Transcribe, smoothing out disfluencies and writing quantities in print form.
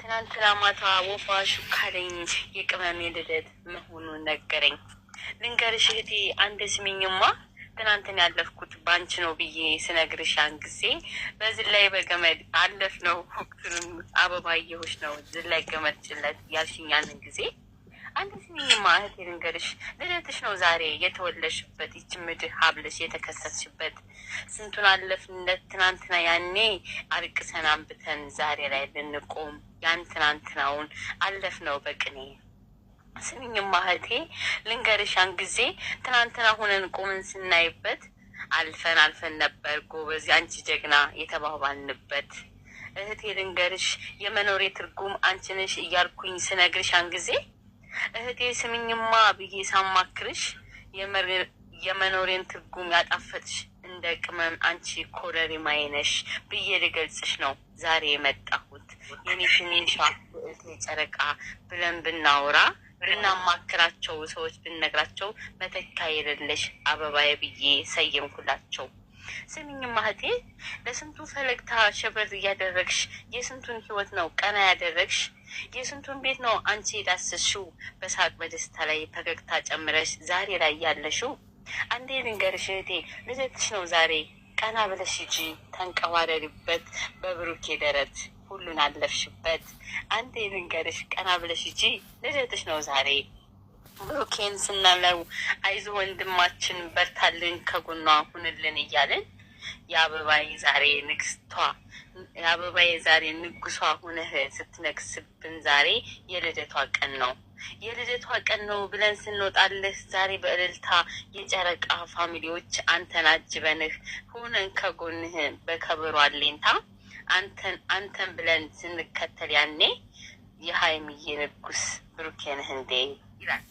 ትናንትና ማታ ወፏ ሹካለኝ የቅመሜ ልደት መሆኑን ነገረኝ። ልንገርሽ እህቴ አንድ ስሚኝማ፣ ትናንትን ያለፍኩት ባንች ነው ብዬ ስነግርሽ ያን ጊዜ በዝላይ በገመድ አለፍ ነው። ወቅቱንም አበባየሁሽ ነው ዝላይ ገመድ ጭለት ያልሽኝ ያንን ጊዜ። አንድ ስሚኝማ እህቴ ልንገርሽ፣ ልደትሽ ነው ዛሬ የተወለሽበት፣ ይች ምድር ሀብልሽ የተከሰስሽበት። ስንቱን አለፍንለት ትናንትና ያኔ አልቅሰን አንብተን ዛሬ ላይ ልንቆም ያን ትናንትናውን አለፍ ነው በቅኔ። ስሚኝማ እህቴ ልንገርሽ፣ ያን ጊዜ ትናንትና ሁነን ቆምን ስናይበት አልፈን ነበር ጎበዝ አንቺ ጀግና የተባባልንበት። እህቴ ልንገርሽ የመኖሬ ትርጉም አንቺ ነሽ እያልኩኝ ስነግርሽ ያን ጊዜ። እህቴ ስሚኝማ ብዬ ሳማክርሽ የመኖሬን ትርጉም ያጣፈጥሽ እንደ ቅመም አንቺ ኮረሪማዬ ነሽ ብዬ ልገልጽሽ ነው ዛሬ የመጣሁት። የኔ ትንሿ እህቴ ጨረቃ ብለን ብናወራ ብናማክራቸው ሰዎች ብንነግራቸው መተካ የሌለሽ አበባዬ ብዬ ሰየምኩላቸው። ስሚኝማ እህቴ ለስንቱ ፈለግታ ሸበር እያደረግሽ የስንቱን ህይወት ነው ቀና ያደረግሽ፣ የስንቱን ቤት ነው አንቺ የዳሰስሽው በሳቅ በደስታ ላይ ፈገግታ ጨምረሽ ዛሬ ላይ ያለሽው። አንዴ ልንገርሽ እህቴ ልደትሽ ነው ዛሬ፣ ቀና ብለሽ ሂጂ ተንቀባረሪበት በብሩኬ ደረት ሁሉን አለፍሽበት። አንዴ ልንገርሽ ቀና ብለሽ ሂጂ ልደትሽ ነው ዛሬ። ብሩኬን ስናለው አይዞ ወንድማችን በርታልን ከጎኗ ሁንልን እያልን የአበባዬ ዛሬ ንግስቷ የአበባዬ ዛሬ ንጉሷ ሁነህ ስትነግስብን ዛሬ የልደቷ ቀን ነው የልደቷ ቀን ነው ብለን ስንወጣልህ ዛሬ በእልልታ የጨረቃ ፋሚሊዎች አንተን አጅበንህ ሁነን ከጎንህ በከበሮ አሌንታ አንተን ብለን ስንከተል ያኔ የሀይሚዬ ንጉስ ብሩኬ ነህ እንዴ ይላል።